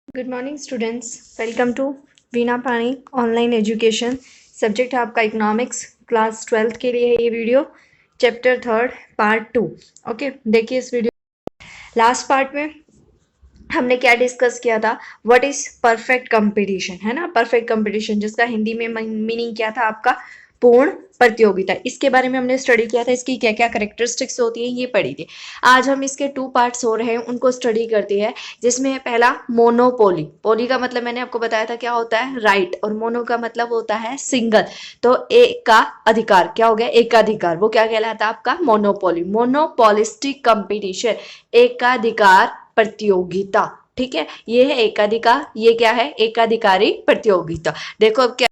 Good morning students, welcome to Veena Pani online education. Subject है आपका economics, class 12th के लिए है ये वीडियो। Chapter 3 part 2। ओके, देखिए इस वीडियो लास्ट पार्ट में हमने क्या डिस्कस किया था। व्हाट इज परफेक्ट कंपटीशन, है ना। परफेक्ट कंपटीशन जिसका हिंदी में मीनिंग क्या था आपका, पूर्ण प्रतियोगिता। इसके बारे में हमने स्टडी किया था, इसकी क्या क्या करेक्टरिस्टिक्स होती है ये पढ़ी थी। आज हम इसके 2 पार्ट्स हो रहे हैं, उनको स्टडी करते हैं। जिसमें है पहला मोनोपोली। पोली का मतलब मैंने आपको बताया था क्या होता है, राइट। और मोनो का मतलब होता है सिंगल। तो एक का अधिकार क्या हो गया, एकाधिकार, वो क्या कहलाता है आपका, मोनोपोली। मोनोपोलिस्टिक कंपटीशन, एकाधिकार प्रतियोगिता। ठीक है, ये है एकाधिकार, ये क्या है, एकाधिकारी प्रतियोगिता। देखो अब क्या,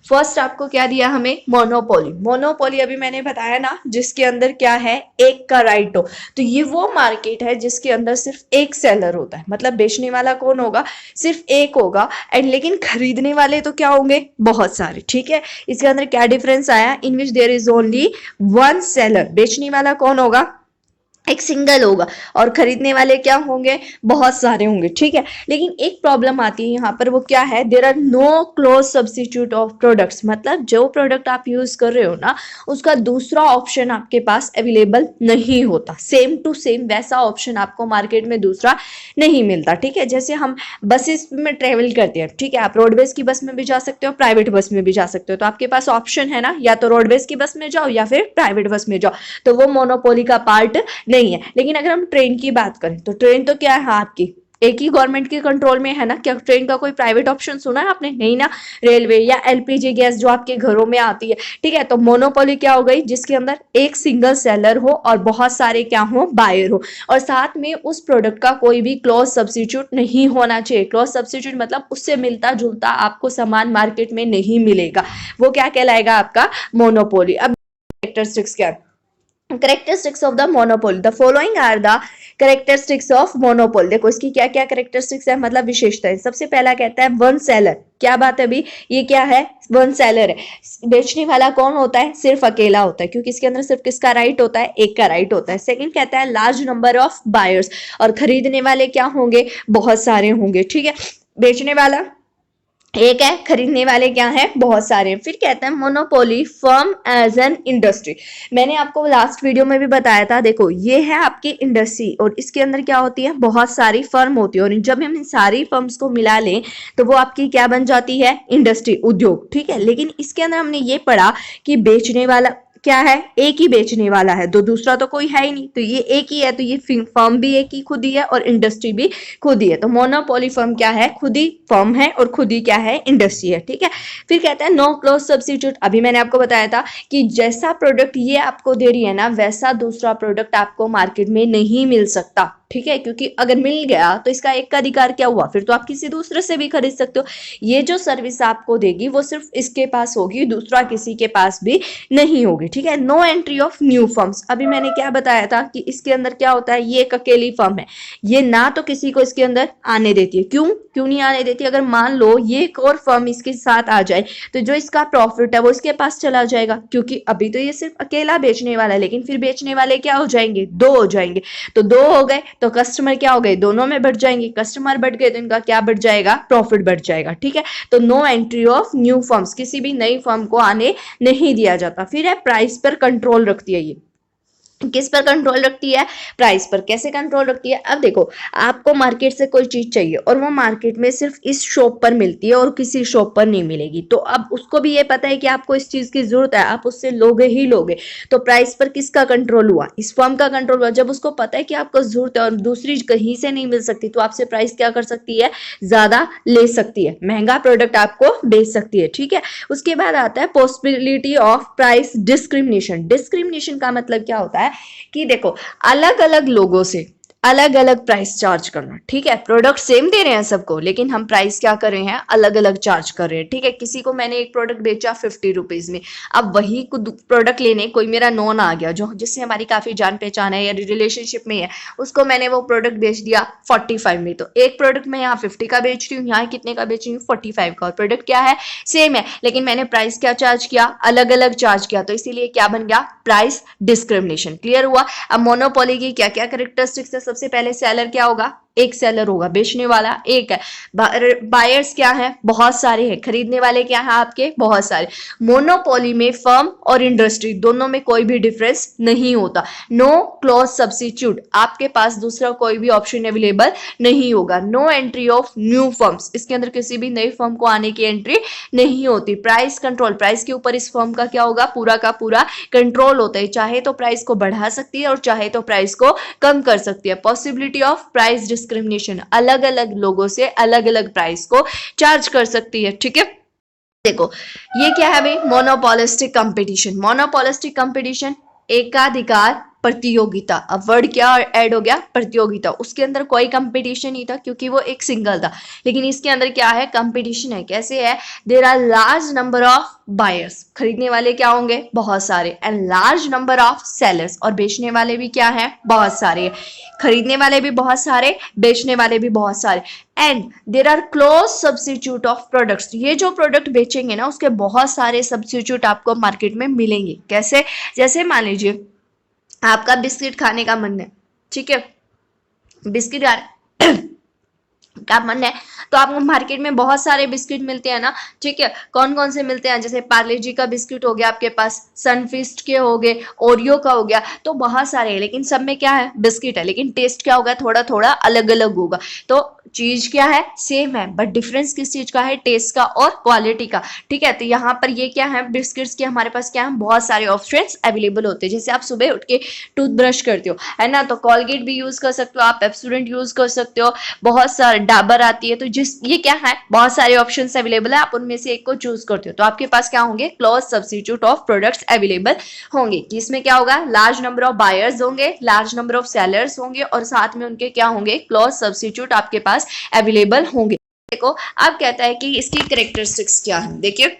फर्स्ट आपको क्या दिया हमें, मोनोपोली। मोनोपोली अभी मैंने बताया ना, जिसके अंदर क्या है, एक का राइट हो। तो ये वो मार्केट है जिसके अंदर सिर्फ एक सेलर होता है, मतलब बेचने वाला कौन होगा, सिर्फ एक होगा। एंड लेकिन खरीदने वाले तो क्या होंगे, बहुत सारे। ठीक है, इसके अंदर क्या डिफरेंस आया, in which there is only one seller. बेचने वाला कौन होगा, एक सिंगल होगा, और खरीदने वाले क्या होंगे, बहुत सारे होंगे। ठीक है, लेकिन एक प्रॉब्लम आती है यहाँ पर, वो क्या है, there are no close substitute of products. मतलब जो प्रोडक्ट आप यूज कर रहे हो ना, उसका दूसरा ऑप्शन आपके पास अवेलेबल नहीं होता। सेम टू सेम वैसा ऑप्शन आपको मार्केट में दूसरा नहीं मिलता। ठीक है, जैसे हम बसेस में ट्रेवल करते हैं, ठीक है, आप रोडवेज की बस में भी जा सकते हो, प्राइवेट बस में भी जा सकते हो। तो आपके पास ऑप्शन है ना, या तो रोडवेज की बस में जाओ या फिर प्राइवेट बस में जाओ। तो वो मोनोपोली का पार्ट नहीं है। लेकिन अगर हम ट्रेन की बात करें, तो ट्रेन तो क्या है आपकी, एक ही गवर्नमेंट के कंट्रोल में है ना। क्या ट्रेन का कोई प्राइवेट ऑप्शन सुना है आपने, नहीं ना। रेलवे या एलपीजी गैस जो आपके घरों में आती है। ठीक है, तो मोनोपोली क्या हो गई, जिसके अंदर एक सिंगल सेलर हो और बहुत सारे क्या हो, बायर हो। और साथ में उस प्रोडक्ट का कोई भी क्लोज सब्सिट्यूट नहीं होना चाहिए। क्लोज सब्सिट्यूट मतलब उससे मिलता जुलता आपको सामान मार्केट में नहीं मिलेगा, वो क्या कहलाएगा आपका, मोनोपोली। अब कैरेक्टरिस्टिक्स क्या है, characteristics of the monopoly, the following are the characteristics of monopoly। देखो इसकी क्या क्या characteristics है, मतलब विशेषताएं। सबसे पहला कहता है वन सेलर। क्या बात है अभी, ये क्या है, वन सेलर है। बेचने वाला कौन होता है, सिर्फ अकेला होता है, क्योंकि इसके अंदर सिर्फ किसका राइट होता है, एक का राइट होता है। सेकंड कहता है लार्ज नंबर ऑफ बायर्स, और खरीदने वाले क्या होंगे, बहुत सारे होंगे। ठीक है, बेचने वाला एक है, खरीदने वाले क्या है, बहुत सारे हैं। फिर कहते हैं monopoly firm as an industry. मैंने आपको लास्ट वीडियो में भी बताया था, देखो ये है आपकी इंडस्ट्री, और इसके अंदर क्या होती है, बहुत सारी फर्म होती है। और जब हम इन सारी फर्म्स को मिला लें तो वो आपकी क्या बन जाती है, इंडस्ट्री, उद्योग। ठीक है, लेकिन इसके अंदर हमने ये पढ़ा कि बेचने वाला क्या है, एक ही बेचने वाला है, तो दूसरा तो कोई है ही नहीं। तो ये एक ही है, तो ये फर्म भी एक ही खुद ही है और इंडस्ट्री भी खुद ही है। तो मोनोपोली फर्म क्या है, खुद ही फर्म है और खुद ही क्या है, इंडस्ट्री है। ठीक है, फिर कहता है नो क्लोज सब्सिट्यूट। अभी मैंने आपको बताया था कि जैसा प्रोडक्ट ये आपको दे रही है ना, वैसा दूसरा प्रोडक्ट आपको मार्केट में नहीं मिल सकता। ठीक है, क्योंकि अगर मिल गया तो इसका एक का अधिकार क्या हुआ, फिर तो आप किसी दूसरे से भी खरीद सकते हो। ये जो सर्विस आपको देगी वो सिर्फ इसके पास होगी, दूसरा किसी के पास भी नहीं होगी। ठीक है, no entry of new firms. अभी मैंने क्या बताया था कि इसके अंदर क्या होता है, ये एक अकेली फर्म है, ये ना तो किसी को इसके अंदर आने देती है। क्यों क्यों नहीं आने देती, अगर मान लो ये एक और फर्म इसके साथ आ जाए तो जो इसका प्रॉफिट है वो इसके पास चला जाएगा, क्योंकि अभी तो ये सिर्फ अकेला बेचने वाला है, लेकिन फिर बेचने वाले क्या हो जाएंगे, दो हो जाएंगे। तो दो हो गए तो कस्टमर क्या हो गए, दोनों में बढ़ जाएंगे। कस्टमर बढ़ गए तो इनका क्या बढ़ जाएगा, प्रॉफिट बढ़ जाएगा। ठीक है, तो no entry of new firms, किसी भी नई फर्म को आने नहीं दिया जाता। फिर है प्राइस पर कंट्रोल रखती है ये। किस पर कंट्रोल रखती है, प्राइस पर। कैसे कंट्रोल रखती है, अब देखो आपको मार्केट से कोई चीज चाहिए और वो मार्केट में सिर्फ इस शॉप पर मिलती है और किसी शॉप पर नहीं मिलेगी, तो अब उसको भी ये पता है कि आपको इस चीज की जरूरत है, आप उससे लोगे ही लोगे। तो प्राइस पर किसका कंट्रोल हुआ, इस फर्म का कंट्रोल हुआ। जब उसको पता है कि आपको जरूरत है और दूसरी कहीं से नहीं मिल सकती, तो आपसे प्राइस क्या कर सकती है, ज्यादा ले सकती है, महंगा प्रोडक्ट आपको बेच सकती है। ठीक है, उसके बाद आता है possibility of price discrimination. Discrimination का मतलब क्या होता है कि देखो अलग अलग लोगों से अलग अलग प्राइस चार्ज करना। ठीक है, प्रोडक्ट सेम दे रहे हैं सबको, लेकिन हम प्राइस क्या कर रहे हैं, अलग अलग चार्ज कर रहे हैं। ठीक है, किसी को मैंने एक प्रोडक्ट बेचा 50 रुपीज में, अब वही प्रोडक्ट लेने कोई मेरा नॉन आ गया जो जिससे हमारी काफी जान पहचान है या रिलेशनशिप में है, उसको मैंने वो प्रोडक्ट बेच दिया 45 में। तो एक प्रोडक्ट मैं यहाँ 50 का बेच रही हूँ, यहाँ कितने का बेच रही हूँ, 45 का, और प्रोडक्ट क्या है, सेम है, लेकिन मैंने प्राइस क्या चार्ज किया, अलग अलग चार्ज किया। तो इसीलिए क्या बन गया, प्राइस डिस्क्रिमिनेशन। क्लियर हुआ। अब मोनोपोली की क्या क्या कैरेक्टरिस्टिक्स है, सबसे पहले सेलर क्या होगा, एक सेलर होगा, बेचने वाला एक है। बायर्स क्या है, बहुत सारे हैं। खरीदने वाले क्या है आपके, बहुत सारे। मोनोपोली में फर्म और इंडस्ट्री दोनों में कोई भी डिफरेंस नहीं होता। नो क्लॉज सब्स्टिट्यूट, आपके पास दूसरा कोई भी ऑप्शन अवेलेबल नहीं होगा। No entry of new firms, इसके अंदर किसी भी नई फर्म को आने की एंट्री नहीं होती। प्राइस कंट्रोल, प्राइस के ऊपर इस फर्म का क्या होगा, पूरा का पूरा कंट्रोल होता है। चाहे तो प्राइस को बढ़ा सकती है और चाहे तो प्राइस को कम कर सकती है। पॉसिबिलिटी ऑफ प्राइस डिस्क्रिमिनेशन, अलग अलग लोगों से अलग अलग प्राइस को चार्ज कर सकती है। ठीक है, देखो ये क्या है भाई, मोनोपोलिस्टिक कंपटीशन। मोनोपोलिस्टिक कंपटीशन एकाधिकार प्रतियोगिता। अब वर्ड क्या ऐड हो गया, प्रतियोगिता। उसके अंदर कोई कंपटीशन नहीं था क्योंकि वो एक सिंगल था, लेकिन इसके अंदर क्या है, कंपटीशन है। कैसे है, there are large number of buyers, खरीदने वाले क्या होंगे, बहुत सारे, and large number of sellers, और बेचने वाले भी क्या है, बहुत सारे। खरीदने वाले भी बहुत सारे, बेचने वाले भी बहुत सारे। And there are close substitute of products, ये जो प्रोडक्ट बेचेंगे ना उसके बहुत सारे सब्स्टिट्यूट आपको मार्केट में मिलेंगे। कैसे, जैसे मान लीजिए आपका बिस्किट खाने का मन है, ठीक है, बिस्किट का मन है, तो आपको मार्केट में बहुत सारे बिस्किट मिलते हैं ना, ठीक है। कौन कौन से मिलते हैं, जैसे पार्ले जी का बिस्किट हो गया आपके पास, सनफीस्ट के हो गए, ओरियो का हो गया, तो बहुत सारे हैं, लेकिन सब में क्या है, बिस्किट है, लेकिन टेस्ट क्या होगा, थोड़ा थोड़ा अलग अलग होगा। तो चीज क्या है, सेम है, बट डिफरेंस किस चीज का है, टेस्ट का और क्वालिटी का। ठीक है, तो यहाँ पर ये क्या है, बिस्किट्स के हमारे पास क्या है, बहुत सारे ऑप्शंस अवेलेबल होते हैं। जैसे आप सुबह उठ के टूथब्रश करते हो, है ना, तो कॉलगेट भी यूज कर सकते हो आप, पेप्सोडेंट यूज कर सकते हो, बहुत सारे डाबर आती है, तो जिस ये क्या है, बहुत सारे ऑप्शंस अवेलेबल है, आप उनमें से एक को चूज करते हो, तो आपके पास क्या होंगे, close substitute of products available होंगे। कि इसमें क्या होगा, लार्ज नंबर ऑफ बायर्स होंगे, लार्ज नंबर ऑफ सेलर्स होंगे, और साथ में उनके क्या होंगे, क्लोज सब्स्टिट्यूट आपके पास अवेलेबल होंगे। देखो अब कहता है कि इसकी कैरेक्टरिस्टिक्स क्या है, देखिए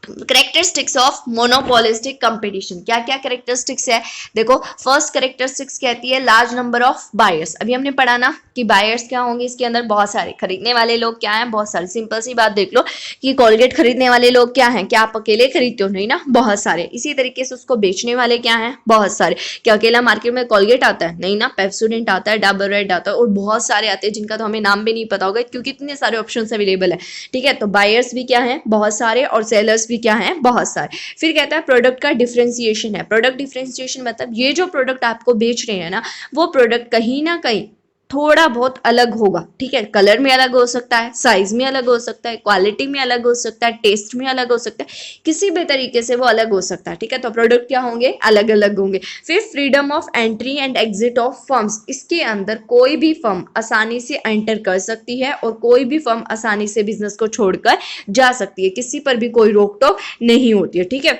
करेक्टरिस्टिक्स ऑफ मोनोपोलिस्टिक कंपटीशन, क्या क्या करेक्टरिस्टिक्स है, देखो फर्स्ट करेक्टरिस्टिक्स कहती है लार्ज नंबर ऑफ बायर्स। अभी हमने पढ़ा ना कि बायर्स क्या होंगे, इसके अंदर बहुत सारे, खरीदने वाले लोग क्या हैं, बहुत सारे। सिंपल सी बात देख लो कि कोलगेट खरीदने वाले लोग क्या हैं, क्या आप अकेले खरीदते हो, नहीं ना, बहुत सारे। इसी तरीके से उसको बेचने वाले क्या हैं, बहुत सारे। क्या अकेला मार्केट में कोलगेट आता है, नहीं ना, पेप्सोडेंट आता है, डाबर रेड आता है, और बहुत सारे आते हैं जिनका तो हमें नाम भी नहीं पता होगा क्योंकि इतने सारे ऑप्शन अवेलेबल है। ठीक है, तो बायर्स भी क्या है, बहुत सारे, और सेलर्स भी क्या है, बहुत सारे। फिर कहता है प्रोडक्ट का डिफरेंशिएशन है। प्रोडक्ट डिफरेंशिएशन मतलब ये जो प्रोडक्ट आपको बेच रहे हैं ना, वो प्रोडक्ट कहीं ना कहीं थोड़ा बहुत अलग होगा। ठीक है, कलर में अलग हो सकता है, साइज में अलग हो सकता है, क्वालिटी में अलग हो सकता है, टेस्ट में अलग हो सकता है, किसी भी तरीके से वो अलग हो सकता है। ठीक है, तो प्रोडक्ट क्या होंगे, अलग अलग होंगे। फिर freedom of entry and exit of firms, इसके अंदर कोई भी फर्म आसानी से एंटर कर सकती है और कोई भी फर्म आसानी से बिजनेस को छोड़कर जा सकती है, किसी पर भी कोई रोक टोक नहीं होती है। ठीक है,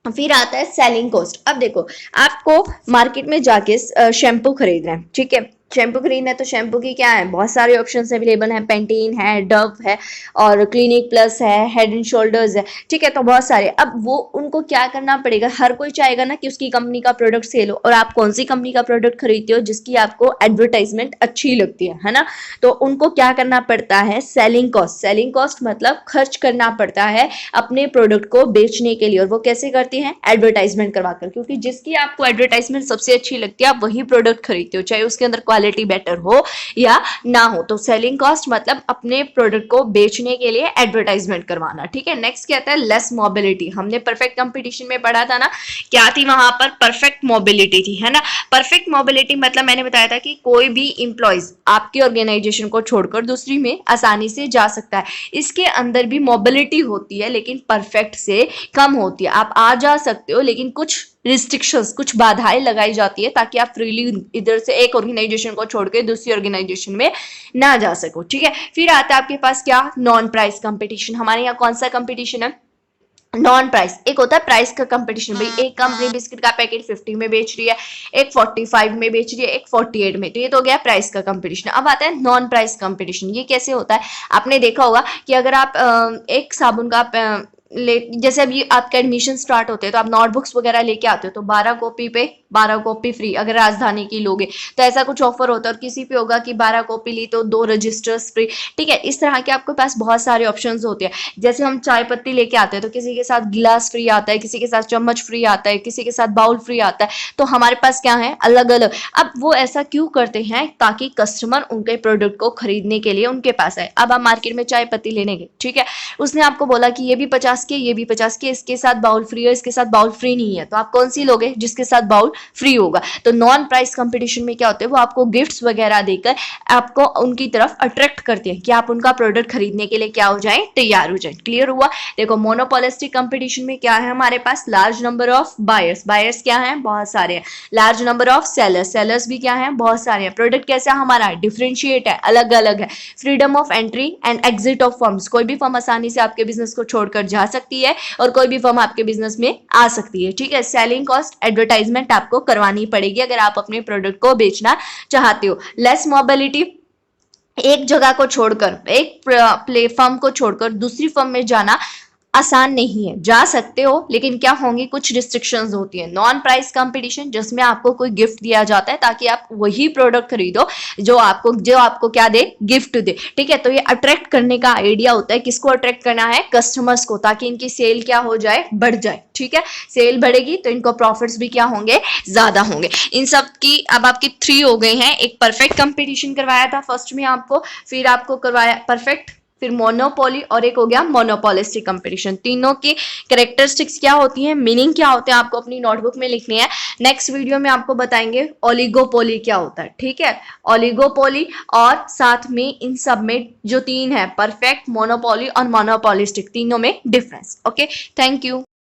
फिर आता है सेलिंग कॉस्ट। अब देखो आपको मार्केट में जाके शैम्पू खरीदना है, ठीक है, शैम्पू खरीदना है, तो शैम्पू की क्या है, बहुत सारे ऑप्शंस अवेलेबल हैं, पेंटीन है, डव है, और क्लिनिक प्लस है, हेड एंड शोल्डर्स है। ठीक है, तो बहुत सारे। अब वो उनको क्या करना पड़ेगा, हर कोई चाहेगा ना कि उसकी कंपनी का प्रोडक्ट सेल हो, और आप कौन सी कंपनी का प्रोडक्ट खरीदते हो, जिसकी आपको एडवर्टाइजमेंट अच्छी लगती है ना, तो उनको क्या करना पड़ता है, सेलिंग कॉस्ट। सेलिंग कॉस्ट मतलब खर्च करना पड़ता है अपने प्रोडक्ट को बेचने के लिए, और वो कैसे करते हैं, एडवर्टाइजमेंट करवाकर, क्योंकि जिसकी आपको एडवर्टाइजमेंट सबसे अच्छी लगती है आप वही प्रोडक्ट खरीदते हो, चाहे उसके अंदर क्वालिटी बेटर हो या ना हो। तो सेलिंग कॉस्ट मतलब अपने प्रोडक्ट को बेचने के लिए एडवर्टाइजमेंट करवाना। ठीक है, नेक्स्ट क्या आता है, लेस मोबिलिटी। हमने परफेक्ट कंपटीशन में पढ़ा था ना, क्या थी वहां पर, परफेक्ट मोबिलिटी थी, है ना। परफेक्ट मोबिलिटी मतलब मैंने बताया था कि कोई भी इंप्लॉइज आपकी ऑर्गेनाइजेशन को छोड़कर दूसरी में आसानी से जा सकता है। इसके अंदर भी मोबिलिटी होती है, लेकिन परफेक्ट से कम होती है। आप आ जा सकते हो, लेकिन कुछ रिस्ट्रिक्शंस, कुछ बाधाएं लगाई जाती है ताकि आप फ्रीली इधर से एक ऑर्गेनाइजेशन को छोड़ के दूसरी ऑर्गेनाइजेशन में ना जा सको। ठीक है, फिर आता है आपके पास क्या, नॉन प्राइस कंपटीशन। हमारे यहाँ कौन सा कंपटीशन है, नॉन प्राइस। एक होता है प्राइस का कंपटीशन, भाई एक कंपनी बिस्किट का पैकेट 50 में बेच रही है, एक 45 में बेच रही है, एक 48 में, तो ये तो हो गया प्राइस का कंपटीशन। अब आता है नॉन प्राइस कंपटीशन। ये कैसे होता है, आपने देखा होगा कि अगर आप एक साबुन का जैसे अभी आपका एडमिशन स्टार्ट होते हैं तो आप नोटबुक्स वगैरह लेके आते हो, तो 12 कॉपी पे 12 कॉपी फ्री, अगर राजधानी की लोगे तो ऐसा कुछ ऑफर होता है। और किसी पे होगा कि 12 कॉपी ली तो 2 रजिस्टर्स फ्री, ठीक है। इस तरह के आपके पास बहुत सारे ऑप्शंस होते हैं। जैसे हम चाय पत्ती लेके आते हैं तो किसी के साथ गिलास फ्री आता है, किसी के साथ चम्मच फ्री आता है, किसी के साथ बाउल फ्री आता है। तो हमारे पास क्या है, अलग अलग। अब वो ऐसा क्यों करते हैं, ताकि कस्टमर उनके प्रोडक्ट को खरीदने के लिए उनके पास आए। अब आप मार्केट में चाय पत्ती लेने गए, ठीक है, उसने आपको बोला कि ये भी 50 के, ये भी 50 के, इसके साथ बाउल फ्री है, इसके साथ बाउल फ्री नहीं है, तो आप कौन सी लोगे, जिसके साथ बाउल फ्री होगा। तो नॉन प्राइस कंपटीशन में क्या होता है, वो आपको गिफ्ट्स वगैरह देकर आपको उनकी तरफ अट्रैक्ट करते हैं कि आप उनका प्रोडक्ट खरीदने के लिए क्या हो जाए, तैयार हो जाए। क्लियर हुआ। देखो मोनोपोलिस्टिक कंपटीशन में क्या है हमारे पास, large number of buyers, buyers क्या है, बहुत सारे हैं। Large number of sellers, sellers भी क्या है, बहुत सारे हैं। प्रोडक्ट कैसा हमारा, डिफरेंशिएट है, अलग अलग है। Freedom of entry and exit of firms, कोई भी फर्म आसानी से आपके बिजनेस को छोड़कर जा सकती है और कोई भी फर्म आपके बिजनेस में आ सकती है, ठीक है। सेलिंग कॉस्ट, एडवर्टाइजमेंट आपको करवानी पड़ेगी अगर आप अपने प्रोडक्ट को बेचना चाहते हो। लेस मोबिलिटी, एक जगह को छोड़कर, एक प्लेटफॉर्म को छोड़कर दूसरी फर्म में जाना आसान नहीं है। जा सकते हो लेकिन क्या होंगी, कुछ रिस्ट्रिक्शंस होती है। नॉन प्राइस कंपटीशन, जिसमें आपको कोई गिफ्ट दिया जाता है ताकि आप वही प्रोडक्ट खरीदो जो आपको क्या दे, गिफ्ट दे, ठीक है। तो ये अट्रैक्ट करने का आइडिया होता है। किसको अट्रैक्ट करना है, कस्टमर्स को, ताकि इनकी सेल क्या हो जाए, बढ़ जाए, ठीक है। सेल बढ़ेगी तो इनको प्रॉफिट्स भी क्या होंगे, ज्यादा होंगे। इन सब की अब आपकी 3 हो गई हैं। एक परफेक्ट कंपटीशन करवाया था फर्स्ट में आपको, फिर आपको करवाया परफेक्ट, फिर मोनोपोली, और एक हो गया मोनोपोलिस्टिक कंपटीशन। तीनों की कैरेक्टरिस्टिक्स क्या होती हैं, मीनिंग क्या होते हैं, आपको अपनी नोटबुक में लिखनी है। नेक्स्ट वीडियो में आपको बताएंगे ओलिगोपोली क्या होता है, ठीक है। ओलिगोपोली और साथ में इन सब में जो 3 है, परफेक्ट, मोनोपोली और मोनोपोलिस्टिक, तीनों में डिफरेंस। Okay, thank you.